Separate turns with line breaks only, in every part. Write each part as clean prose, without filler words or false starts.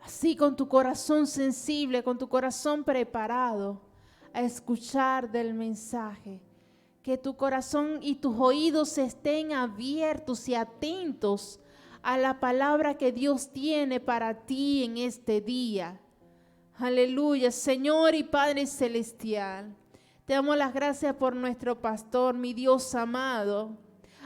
Así con tu corazón sensible, con tu corazón preparado a escuchar del mensaje. Que tu corazón y tus oídos estén abiertos y atentos a la palabra que Dios tiene para ti en este día. Aleluya, Señor y Padre Celestial. Te damos las gracias por nuestro pastor, mi Dios amado.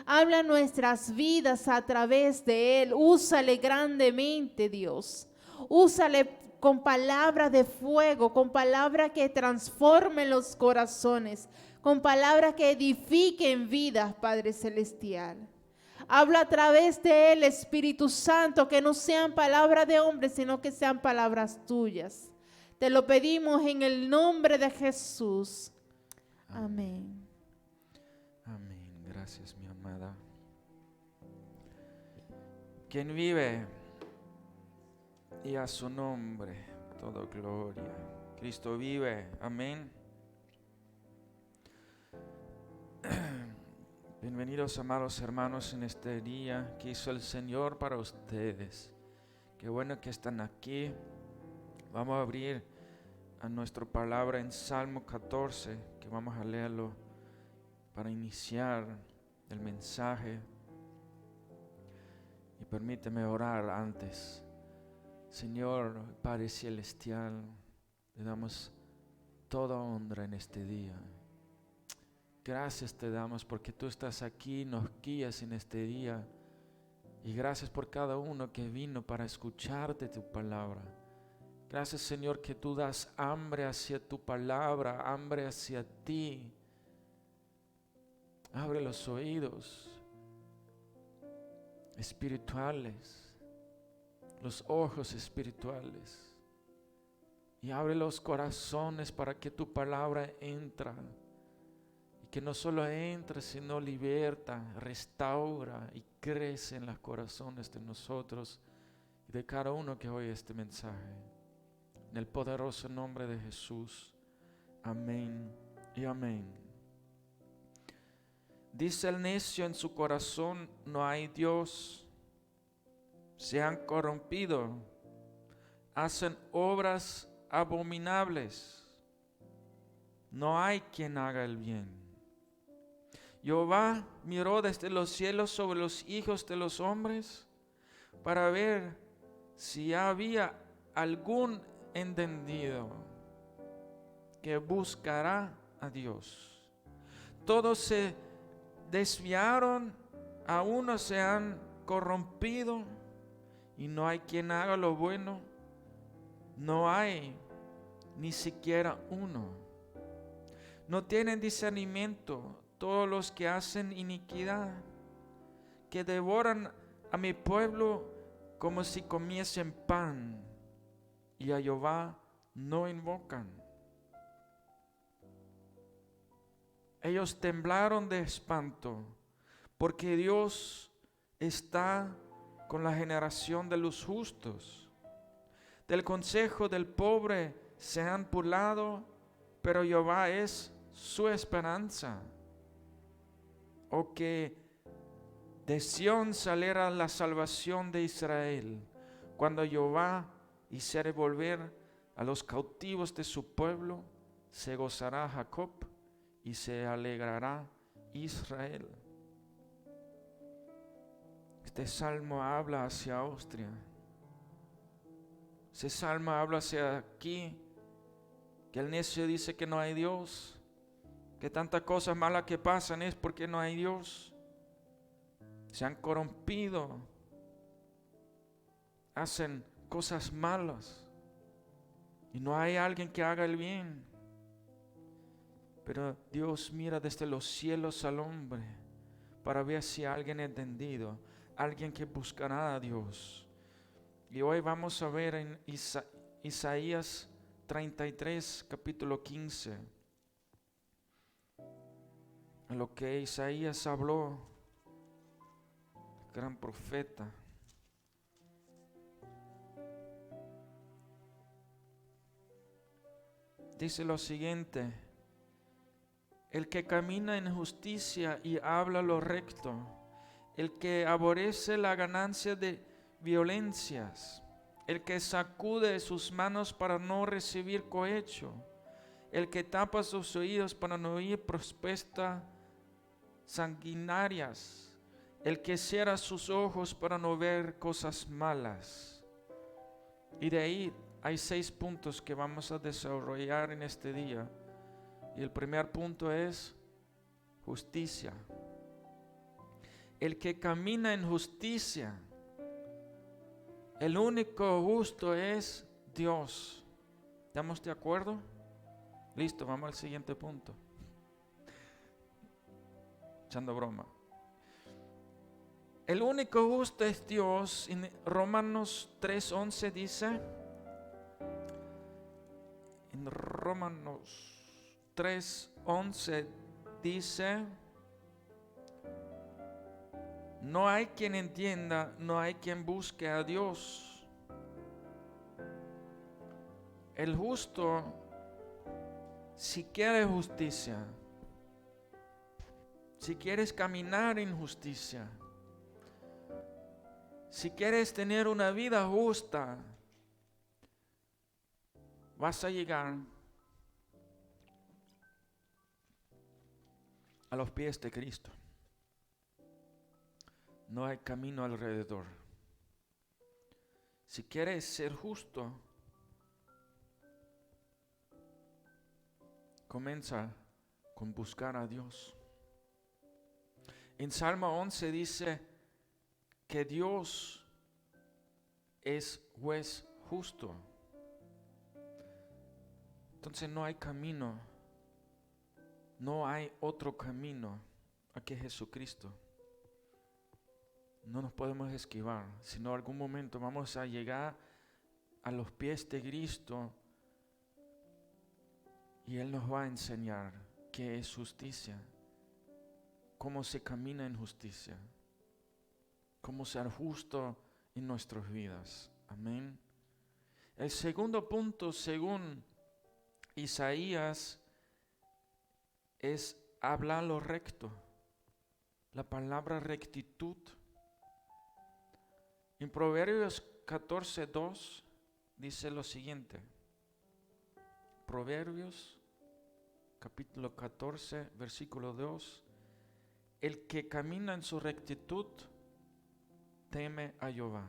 Habla nuestras vidas a través de él. Úsale grandemente, Dios. Úsale con palabras de fuego, con palabras que transformen los corazones, con palabras que edifiquen vidas, Padre Celestial. Habla a través de él, Espíritu Santo, que no sean palabras de hombres, sino que sean palabras tuyas. Te lo pedimos en el nombre de Jesús. Amén.
Amén. Gracias, mi amada. Quien vive y a su nombre toda gloria. Cristo vive. Amén. Bienvenidos, amados hermanos, en este día que hizo el Señor para ustedes. Qué bueno que están aquí. Vamos a abrir a nuestra palabra en Salmo 14, que vamos a leerlo para iniciar el mensaje. Y permíteme orar antes. Señor, Padre Celestial, le damos toda honra en este día. Gracias te damos porque tú estás aquí, nos guías en este día. Y gracias por cada uno que vino para escucharte tu palabra. Gracias, Señor, que tú das hambre hacia tu palabra, hambre hacia ti. Abre los oídos espirituales, los ojos espirituales, y abre los corazones para que tu palabra entre, y que no solo entre, sino liberta, restaura y crece en los corazones de nosotros y de cada uno que oye este mensaje. En el poderoso nombre de Jesús. Amén y amén. Dice el necio en su corazón: no hay Dios. Se han corrompido, hacen obras abominables. No hay quien haga el bien. Jehová miró desde los cielos sobre los hijos de los hombres para ver si había algún entendido que buscará a Dios. Todos se desviaron, a unos se han corrompido, y no hay quien haga lo bueno. No hay ni siquiera uno. No tienen discernimiento todos los que hacen iniquidad, que devoran a mi pueblo como si comiesen pan, y a Jehová no invocan. Ellos temblaron de espanto, porque Dios está con la generación de los justos. Del consejo del pobre se han burlado, pero Jehová es su esperanza. O que de Sión saliera la salvación de Israel, cuando Jehová hiciere volver a los cautivos de su pueblo, se gozará Jacob y se alegrará Israel. Este salmo habla hacia Austria. Ese salmo habla hacia aquí, que el necio dice que no hay Dios, que tantas cosas malas que pasan es porque no hay Dios. Se han corrompido, hacen cosas malas y no hay alguien que haga el bien. Pero Dios mira desde los cielos al hombre para ver si hay alguien entendido, alguien que buscará a Dios. Y hoy vamos a ver en Isaías 33, capítulo 15, en lo que Isaías habló, el gran profeta. Dice lo siguiente: el que camina en justicia y habla lo recto, el que aborrece la ganancia de violencias, el que sacude sus manos para no recibir cohecho, el que tapa sus oídos para no oír propuestas sanguinarias, el que cierra sus ojos para no ver cosas malas. Y de ahí hay 6 puntos que vamos a desarrollar en este día. Y el primer punto es justicia. El que camina en justicia, el único justo es Dios. ¿Estamos de acuerdo? Listo, vamos al siguiente punto. Echando broma. El único justo es Dios. En Romanos 3:11 dice, en Romanos 3:11 dice, no hay quien entienda, no hay quien busque a Dios. El justo, si quiere justicia, si quieres caminar en justicia, si quieres tener una vida justa, vas a llegar a los pies de Cristo. No hay camino alrededor. Si quieres ser justo, comienza con buscar a Dios. En Salmo 11 dice que Dios es juez justo. Entonces no hay camino, no hay otro camino a que Jesucristo. No nos podemos esquivar, sino en algún momento vamos a llegar a los pies de Cristo y Él nos va a enseñar qué es justicia, cómo se camina en justicia, cómo ser justo en nuestras vidas. Amén. El segundo punto, según Isaías, es hablar lo recto. La palabra rectitud. En Proverbios 14:2 dice lo siguiente. Proverbios capítulo 14, versículo 2. El que camina en su rectitud teme a Jehová,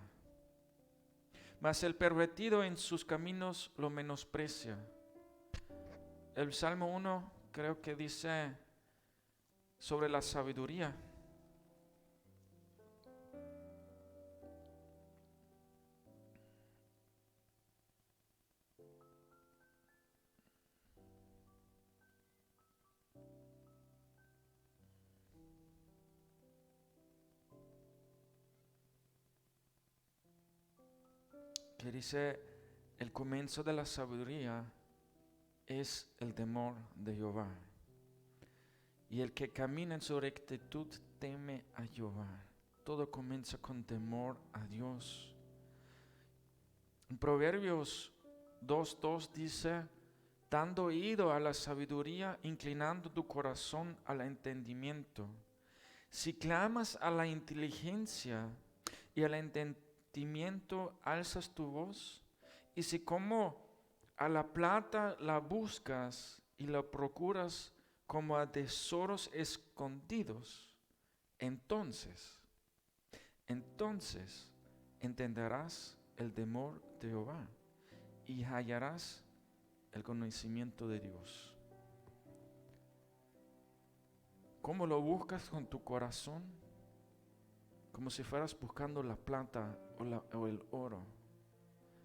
mas el pervertido en sus caminos lo menosprecia. El Salmo 1 creo que dice sobre la sabiduría. Que dice, el comienzo de la sabiduría es el temor de Jehová. Y el que camina en su rectitud teme a Jehová. Todo comienza con temor a Dios. En Proverbios 2:2 dice, dando oído a la sabiduría, inclinando tu corazón al entendimiento. Si clamas a la inteligencia y al entendimiento, alzas tu voz. Y si como a la plata la buscas y la procuras como a tesoros escondidos, entonces entenderás el temor de Jehová y hallarás el conocimiento de Dios. ¿Cómo lo buscas? Con tu corazón, como si fueras buscando la plata o el oro,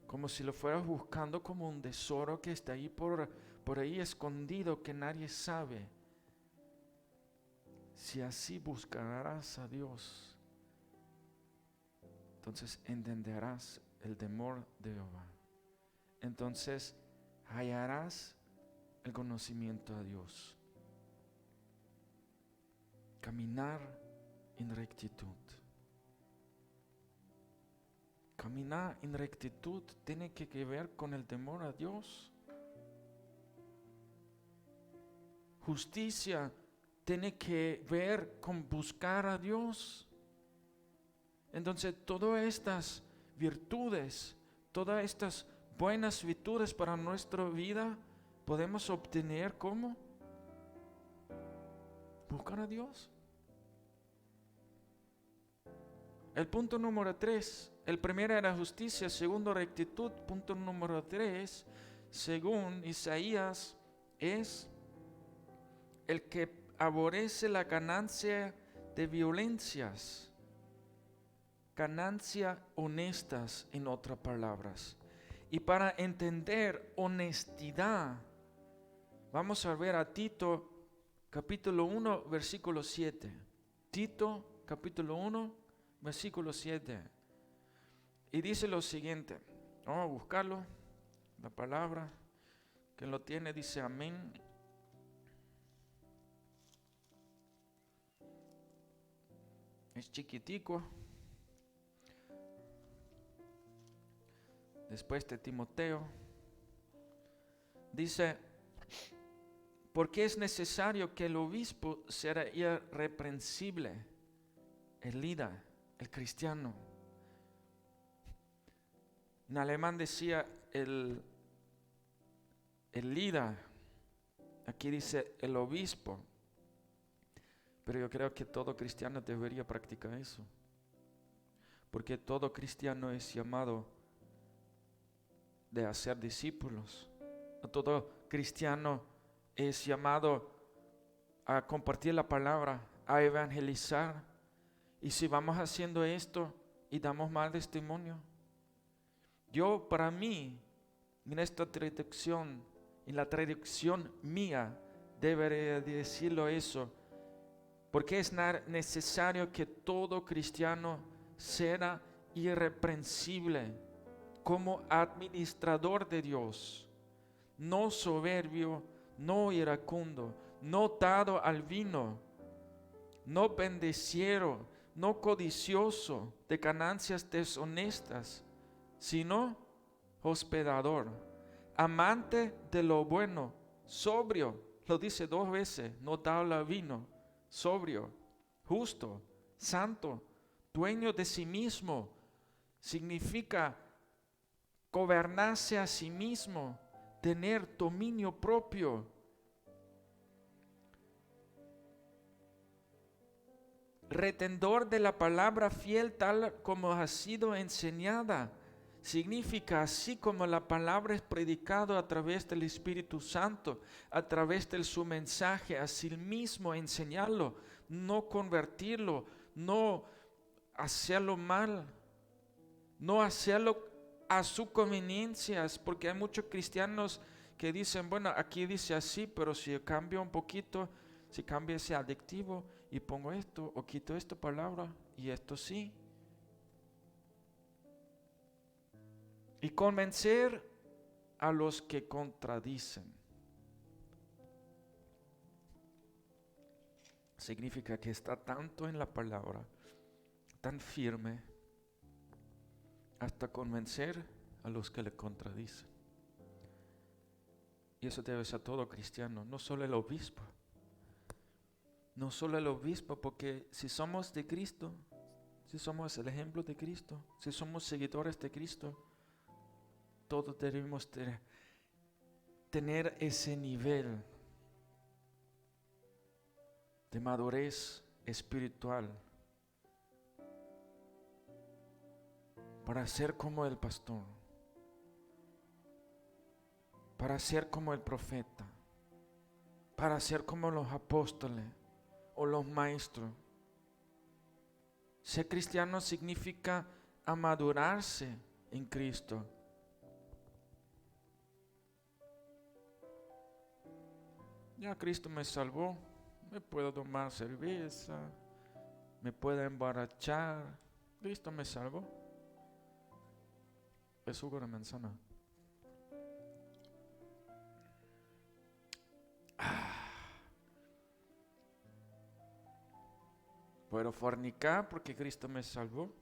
como si lo fueras buscando como un tesoro que está ahí por ahí escondido, que nadie sabe. Si así buscarás a Dios, entonces entenderás el temor de Jehová. Entonces hallarás el conocimiento a Dios. Caminar en rectitud. Caminar en rectitud tiene que ver con el temor a Dios. Justicia tiene que ver con buscar a Dios. Entonces todas estas virtudes, todas estas buenas virtudes para nuestra vida podemos obtener ¿cómo? Buscar a Dios. El punto número 3, el primero era justicia, segundo rectitud. Punto número 3, según Isaías, es el que aborrece la ganancia de violencias, ganancias honestas, en otras palabras. Y para entender honestidad, vamos a ver a Tito capítulo 1, versículo 7. Tito capítulo 1, versículo 7. Y dice lo siguiente. Vamos a buscarlo. La palabra que lo tiene dice amén. Es chiquitico. Después de Timoteo. Dice: porque es necesario que el obispo sea irreprensible, el líder, el cristiano. En alemán decía el líder, aquí dice el obispo, pero yo creo que todo cristiano debería practicar eso, porque todo cristiano es llamado de hacer discípulos, todo cristiano es llamado a compartir la palabra, a evangelizar. Y si vamos haciendo esto y damos mal testimonio, yo para mí, en esta traducción, en la traducción mía, debería decirlo eso, porque es necesario que todo cristiano sea irreprensible como administrador de Dios, no soberbio, no iracundo, no dado al vino, no bendeciero, no codicioso de ganancias deshonestas, sino hospedador, amante de lo bueno, sobrio, lo dice 2 veces, no dado al vino, sobrio, justo, santo, dueño de sí mismo, significa gobernarse a sí mismo, tener dominio propio. Retentor de la palabra fiel tal como ha sido enseñada. Significa así como la palabra es predicada a través del Espíritu Santo, a través de su mensaje, así mismo enseñarlo, no convertirlo, no hacerlo mal, no hacerlo a su conveniencia, porque hay muchos cristianos que dicen, bueno, aquí dice así, pero si cambio un poquito, si cambio ese adjetivo y pongo esto o quito esta palabra y esto sí. Y convencer a los que contradicen. Significa que está tanto en la palabra, tan firme, hasta convencer a los que le contradicen. Y eso debe ser todo cristiano, no solo el obispo. No solo el obispo, porque si somos de Cristo, si somos el ejemplo de Cristo, si somos seguidores de Cristo, todos debemos tener ese nivel de madurez espiritual para ser como el pastor, para ser como el profeta, para ser como los apóstoles o los maestros. Ser cristiano significa amadurarse en Cristo. Ya Cristo me salvó, me puedo tomar cerveza, me puedo emborrachar. Cristo me salvó. Es jugo de manzana. Puedo fornicar porque Cristo me salvó.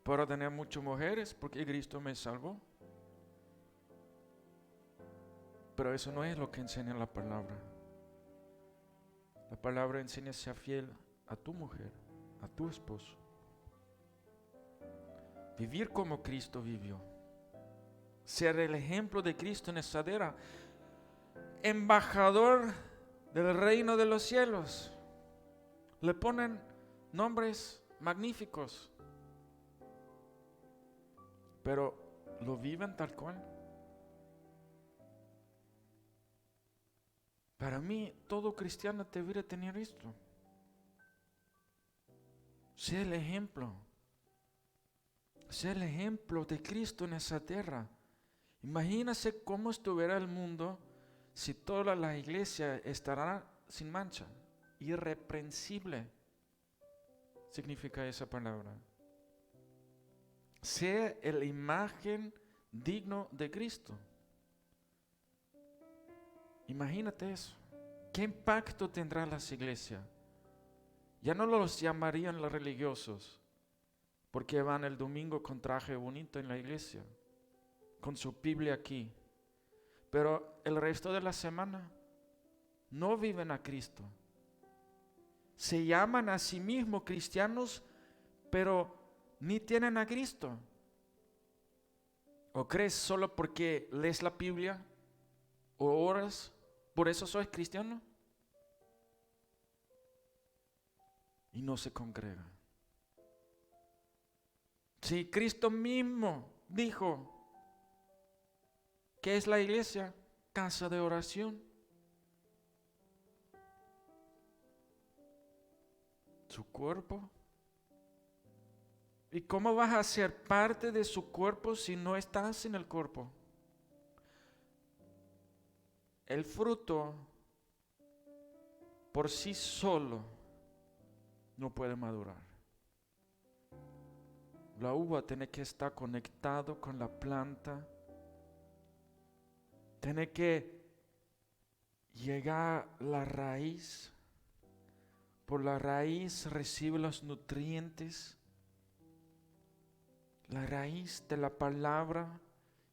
Puedo tener muchas mujeres porque Cristo me salvó. Pero eso no es lo que enseña la palabra. La palabra enseña a ser fiel a tu mujer, a tu esposo. vivir como Cristo vivió, ser el ejemplo de Cristo en esa tierra, embajador del reino de los cielos. Le ponen nombres magníficos, pero lo viven tal cual. Para mí, todo cristiano debería tener esto. Sé el ejemplo. Sé el ejemplo de Cristo en esa tierra. Imagínese cómo estuviera el mundo si toda la iglesia estará sin mancha, irreprensible. Significa esa palabra. Sé la imagen digno de Cristo. Imagínate eso. ¿Qué impacto tendrá las iglesias? Ya no los llamarían los religiosos, porque van el domingo con traje bonito en la iglesia, con su Biblia aquí. Pero el resto de la semana no viven a Cristo. Se llaman a sí mismos cristianos, pero ni tienen a Cristo. ¿O crees solo porque lees la Biblia o oras, por eso sois cristiano? Y no se congrega. Si Cristo mismo dijo que es la iglesia, casa de oración. Su cuerpo. ¿Y cómo vas a ser parte de su cuerpo si no estás en el cuerpo? El fruto por sí solo no puede madurar. La uva tiene que estar conectado con la planta. Tiene que llegar la raíz. Por la raíz recibe los nutrientes. La raíz de la palabra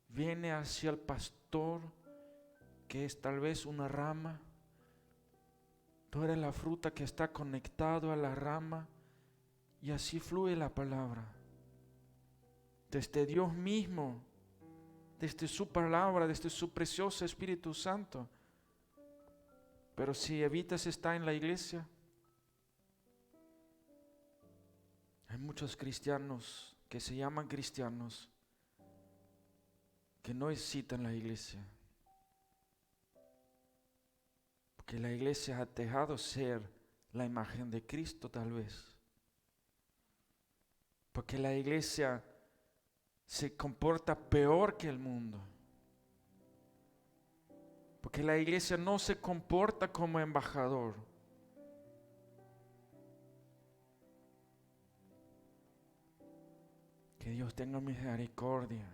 viene hacia el pastor, que es tal vez una rama. Tú eres la fruta que está conectado a la rama, y así fluye la palabra. Desde Dios mismo, desde su palabra, desde su precioso Espíritu Santo. Pero si evitas estar en la iglesia, hay muchos cristianos que se llaman cristianos que no visitan la iglesia. Porque la iglesia ha dejado ser la imagen de Cristo tal vez. Porque la iglesia se comporta peor que el mundo. Porque la iglesia no se comporta como embajador. Que Dios tenga misericordia.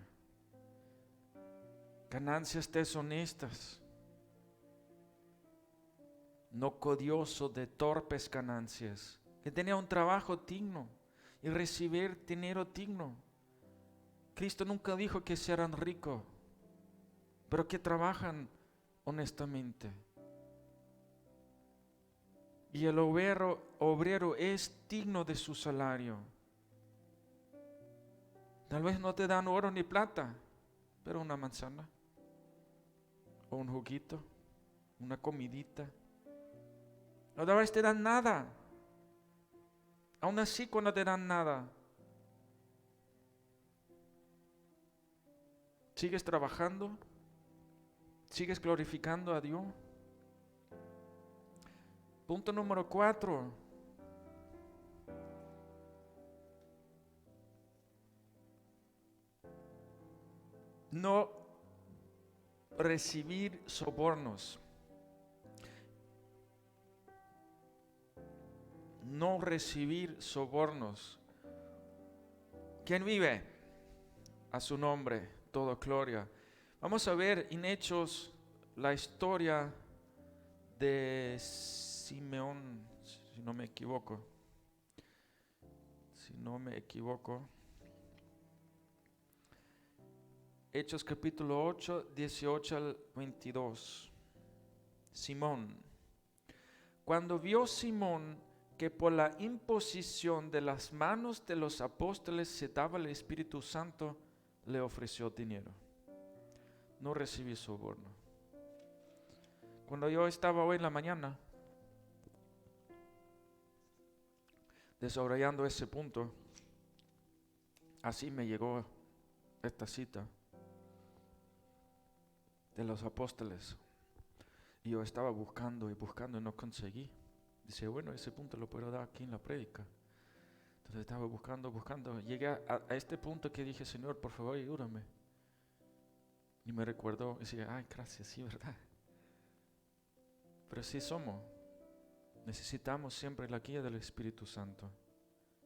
Ganancias deshonestas. No codioso de torpes ganancias. Que tenía un trabajo digno y recibir dinero digno. Cristo nunca dijo que serán ricos, pero que trabajan honestamente. Y el obrero es digno de su salario. Tal vez no te dan oro ni plata, pero una manzana, o un juguito, una comidita. No tal vez te dan nada. Aún así, cuando te dan nada, ¿sigues trabajando? ¿Sigues glorificando a Dios? Punto número 4. No recibir sobornos. No recibir sobornos. ¿Quién vive? A su nombre, toda gloria. Vamos a ver en Hechos la historia de Simeón, si no me equivoco. Hechos capítulo 8, 18 al 22. Simón. Cuando vio Simón que por la imposición de las manos de los apóstoles se daba el Espíritu Santo, le ofreció dinero. No recibí soborno. Cuando yo estaba hoy en la mañana desarrollando ese punto, así me llegó esta cita de los apóstoles. Y yo estaba buscando y no conseguí. Dice, bueno, ese punto lo puedo dar aquí en la prédica. Entonces estaba buscando. Llegué a este punto que dije, Señor, por favor, ayúdame. Y me recordó, y decía, ay, gracias, sí, ¿verdad? Pero sí somos. Necesitamos siempre la guía del Espíritu Santo.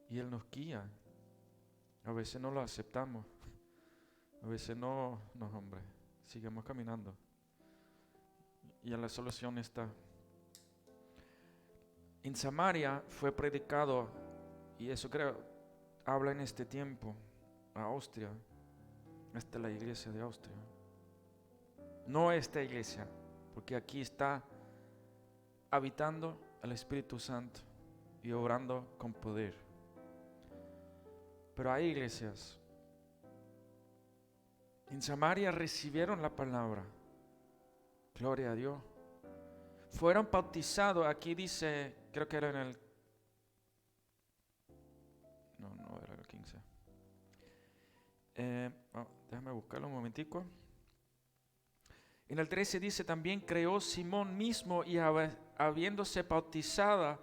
Y Él nos guía. A veces no lo aceptamos. A veces no, hombre. Sigamos caminando. Y la solución está. En Samaria fue predicado, y eso creo, habla en este tiempo, a Austria. Esta es la iglesia de Austria. No esta iglesia, porque aquí está habitando el Espíritu Santo y obrando con poder. Pero hay iglesias. En Samaria recibieron la palabra. Gloria a Dios. Fueron bautizados, aquí dice, creo que era en el... No era el 15. Déjame buscarlo un momentico. En el 13 dice, también creó Simón mismo y habiéndose bautizada,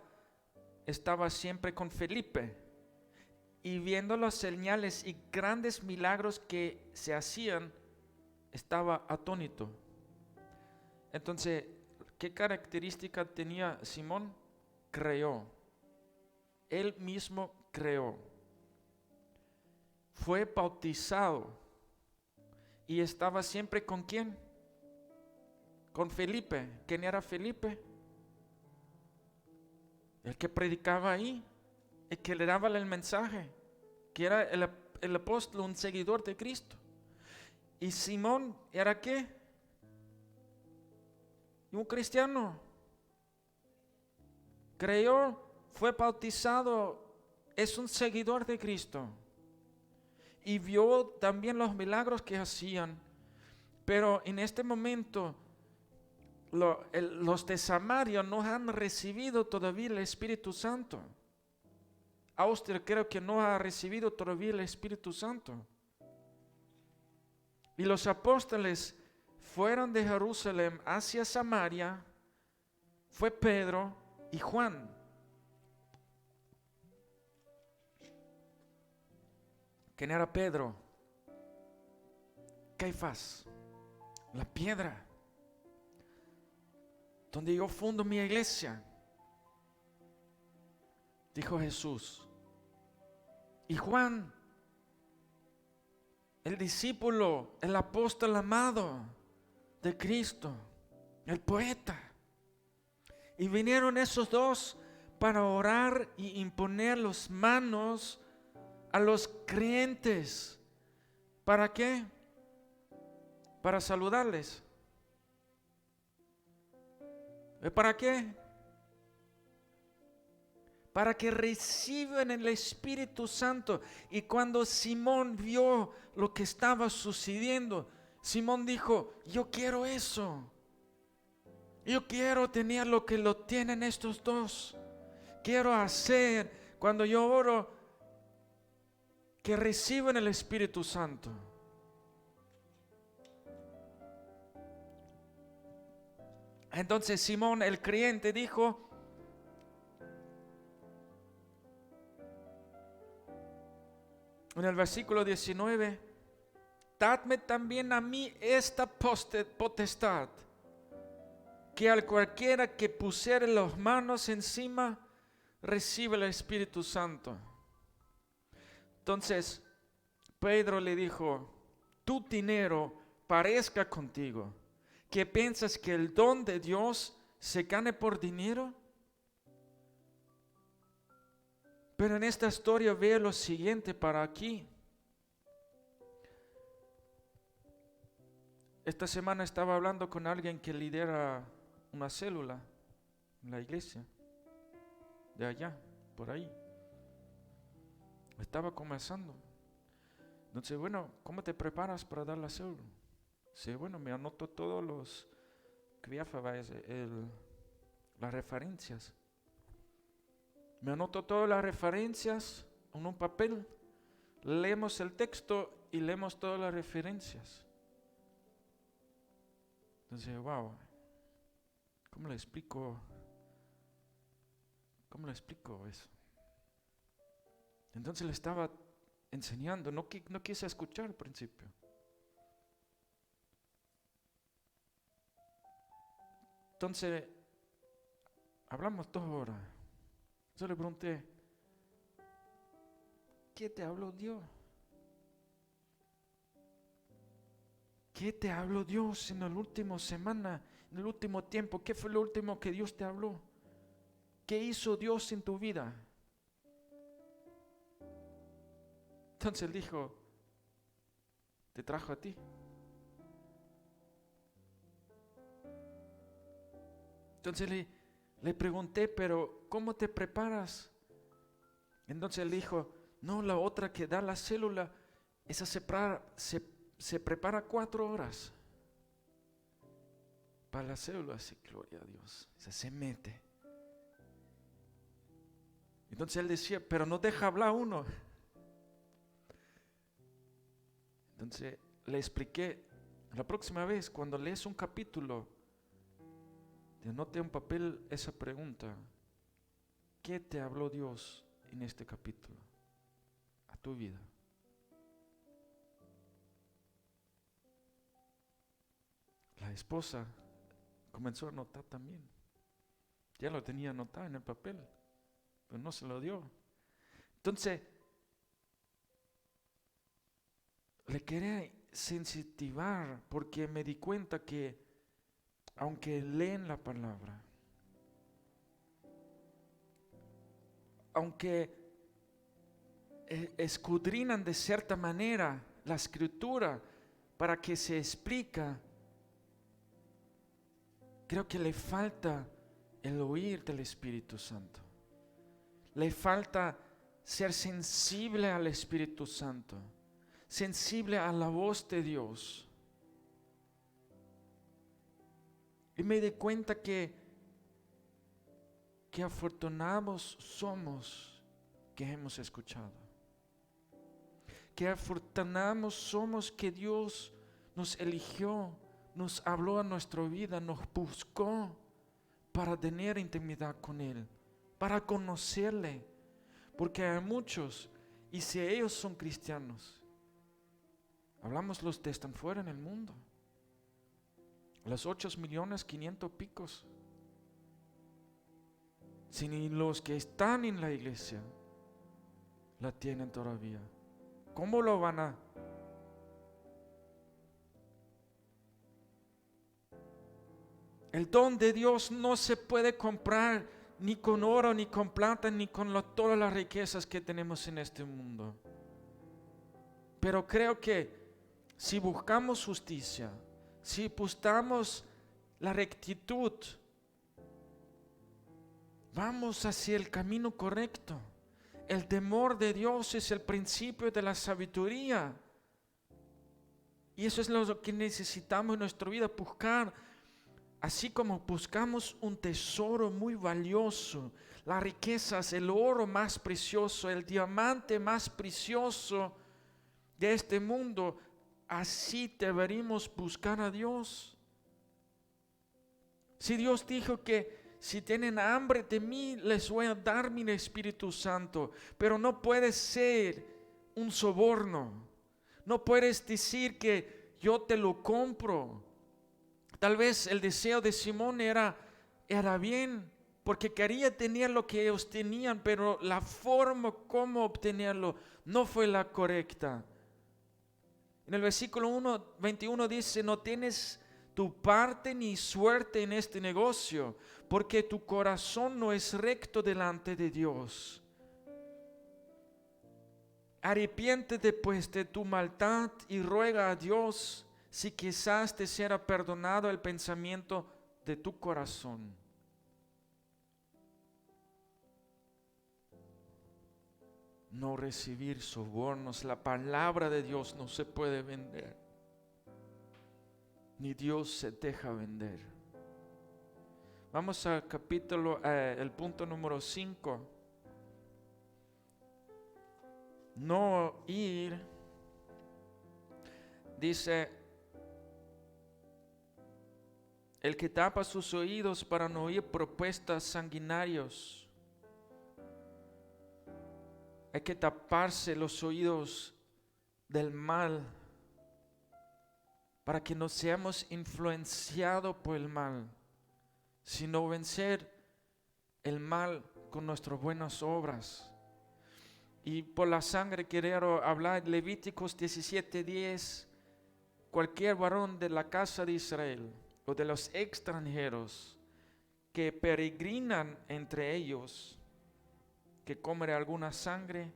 estaba siempre con Felipe. Y viendo las señales y grandes milagros que se hacían, estaba atónito. Entonces, ¿qué característica tenía Simón? Creó. Él mismo creó. Fue bautizado. Y estaba siempre ¿con quién? Con Felipe. ¿Quién era Felipe? El que predicaba ahí. El que le daba el mensaje. Que era el apóstol, un seguidor de Cristo. ¿Y Simón era qué? Un cristiano. Creyó, fue bautizado, es un seguidor de Cristo. Y vio también los milagros que hacían. Pero en este momento, los de Samaria no han recibido todavía el Espíritu Santo. Austria creo que no ha recibido todavía el Espíritu Santo. Y los apóstoles fueron de Jerusalén hacia Samaria. Fue Pedro y Juan. ¿Quién era Pedro? Caifás, la piedra donde yo fundo mi iglesia, dijo Jesús. Y Juan, el discípulo, el apóstol amado de Cristo, el poeta. Y vinieron esos dos para orar y imponer las manos a los creyentes. ¿Para qué? Para saludarles. ¿Para qué? Para que reciban el Espíritu Santo. Y cuando Simón vio lo que estaba sucediendo, Simón dijo, yo quiero eso. Yo quiero tener lo que lo tienen estos dos. Quiero hacer cuando yo oro que reciban el Espíritu Santo. Entonces Simón el creyente dijo, en el versículo 19, dadme también a mí esta potestad, que al cualquiera que pusiere las manos encima, recibe el Espíritu Santo. Entonces, Pedro le dijo, tu dinero parezca contigo, que piensas que el don de Dios se gane por dinero. Pero en esta historia veo lo siguiente para aquí. Esta semana estaba hablando con alguien que lidera una célula en la iglesia. de allá, por ahí. Estaba comenzando. Entonces, bueno, ¿cómo te preparas para dar la célula? Sí, bueno, me anoto todos los las referencias. Me anoto todas las referencias en un papel. Leemos el texto y leemos todas las referencias. Entonces, wow, ¿cómo le explico eso? Entonces le estaba enseñando, no quise escuchar al principio. Entonces, hablamos 2 horas. Yo le pregunté, ¿qué te habló Dios? ¿Qué te habló Dios en la última semana, en el último tiempo? ¿Qué fue lo último que Dios te habló? ¿Qué hizo Dios en tu vida? Entonces él dijo, te trajo a ti. Entonces le pregunté, pero ¿cómo te preparas? Entonces él dijo, no, la otra que da la célula, esa se prepara 4 horas para la célula. Sí, gloria a Dios, se mete. Entonces él decía, pero no deja hablar uno. Entonces le expliqué, la próxima vez cuando lees un capítulo, te anote en un papel esa pregunta: ¿qué te habló Dios en este capítulo a tu vida? La esposa comenzó a anotar también. Ya lo tenía anotado en el papel, pero no se lo dio. Entonces, le quería sensitivar porque me di cuenta que aunque leen la palabra, aunque escudrinan de cierta manera la escritura para que se explica, creo que le falta el oír del Espíritu Santo. Le falta ser sensible al Espíritu Santo, sensible a la voz de Dios. Y me di cuenta que afortunados somos que hemos escuchado. Que afortunados somos que Dios nos eligió, nos habló a nuestra vida, nos buscó para tener intimidad con Él, para conocerle. Porque hay muchos, y si ellos son cristianos, hablamos los que están fuera en el mundo, los 8.500.000 picos, si ni los que están en la iglesia la tienen todavía, ¿cómo lo van a? El don de Dios no se puede comprar ni con oro, ni con plata, ni con todas las riquezas que tenemos en este mundo. Pero creo que si buscamos justicia, si buscamos la rectitud, vamos hacia el camino correcto. El temor de Dios es el principio de la sabiduría. Y eso es lo que necesitamos en nuestra vida, buscar. Así como buscamos un tesoro muy valioso, las riquezas, el oro más precioso, el diamante más precioso de este mundo, así deberíamos buscar a Dios. Si Dios dijo que si tienen hambre de mí, les voy a dar mi Espíritu Santo, pero no puede ser un soborno. No puedes decir que yo te lo compro. Tal vez el deseo de Simón era bien, porque quería tener lo que ellos tenían, pero la forma como obtenerlo no fue la correcta. En el versículo 21 dice, no tienes tu parte ni suerte en este negocio, porque tu corazón no es recto delante de Dios. Arrepiéntete pues de tu maldad y ruega a Dios si quizás te será perdonado el pensamiento de tu corazón. no recibir sobornos. La palabra de Dios no se puede vender, ni Dios se deja vender. Vamos al el punto número 5. No ir, dice, el que tapa sus oídos para no oír propuestas sanguinarios. Hay que taparse los oídos del mal para que no seamos influenciados por el mal, sino vencer el mal con nuestras buenas obras. Y por la sangre quiero hablar, Levíticos 17:10, cualquier varón de la casa de Israel o de los extranjeros que peregrinan entre ellos, que comeré alguna sangre,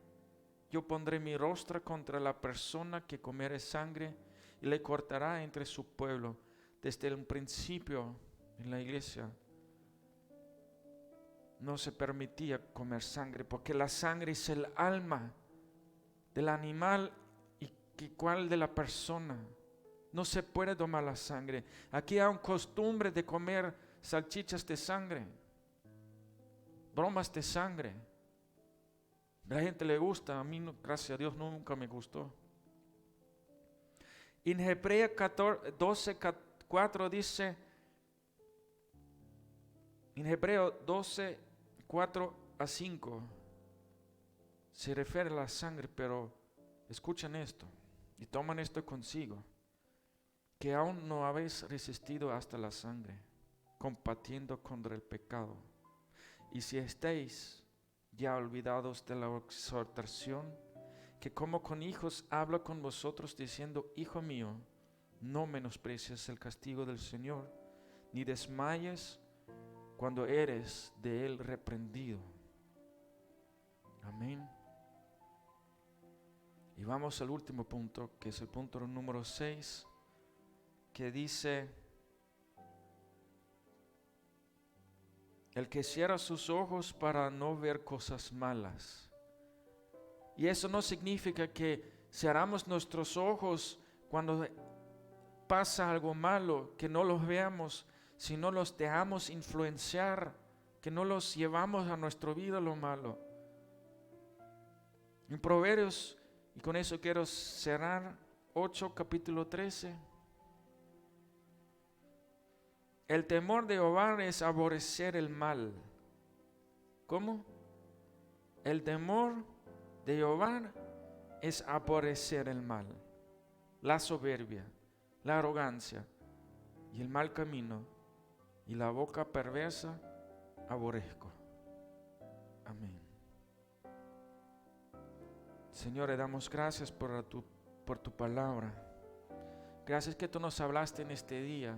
yo pondré mi rostro contra la persona que comiere sangre y le cortará entre su pueblo. Desde el principio en la iglesia no se permitía comer sangre, porque la sangre es el alma del animal y igual de la persona. No se puede tomar la sangre. Aquí hay una costumbre de comer salchichas de sangre, bromas de sangre. A la gente le gusta, a mí gracias a Dios nunca me gustó. En Hebreos 12:4 dice, en Hebreos 12:4-5 se refiere a la sangre, pero escuchen esto y toman esto consigo, que aún no habéis resistido hasta la sangre, combatiendo contra el pecado. Y si estáis ya olvidados de la exhortación, que como con hijos habla con vosotros, diciendo, hijo mío, no menosprecies el castigo del Señor, ni desmayes cuando eres de Él reprendido. Amén. Y vamos al último punto, que es el punto número 6, que dice, el que cierra sus ojos para no ver cosas malas. Y eso no significa que cerramos nuestros ojos cuando pasa algo malo, que no los veamos, sino los dejamos influenciar, que no los llevamos a nuestra vida lo malo. En Proverbios, y con eso quiero cerrar, 8, capítulo 13. El temor de Jehová es aborrecer el mal. ¿Cómo? El temor de Jehová es aborrecer el mal, la soberbia, la arrogancia y el mal camino, y la boca perversa aborrezco. Amén. Señor, le damos gracias por tu palabra. Gracias que tú nos hablaste en este día.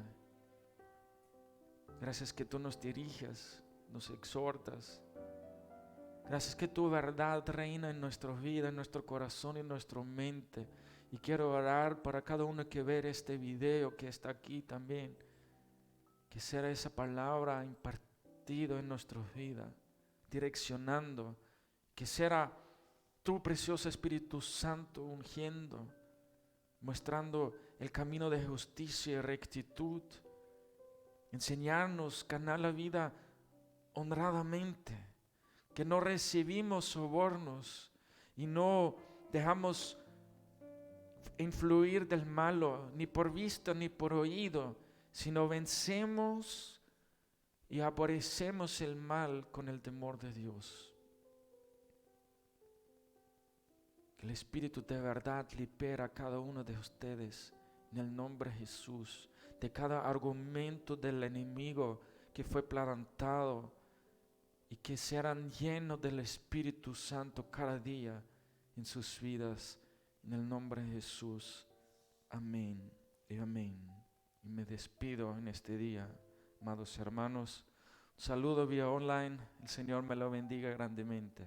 Gracias que tú nos diriges, nos exhortas. Gracias que tu verdad reina en nuestra vida, en nuestro corazón y en nuestra mente. Y quiero orar para cada uno que ve este video, que está aquí también, que sea esa palabra impartida en nuestra vida, direccionando, que sea tu precioso Espíritu Santo ungiendo, mostrando el camino de justicia y rectitud, enseñarnos a ganar la vida honradamente, que no recibimos sobornos y no dejamos influir del malo, ni por vista ni por oído, sino vencemos y aborrecemos el mal con el temor de Dios. Que el Espíritu de verdad libera a cada uno de ustedes en el nombre de Jesús, de cada argumento del enemigo que fue plantado, y que serán llenos del Espíritu Santo cada día en sus vidas, en el nombre de Jesús. Amén y amén. Y me despido en este día, amados hermanos. Un saludo vía online. El Señor me lo bendiga grandemente.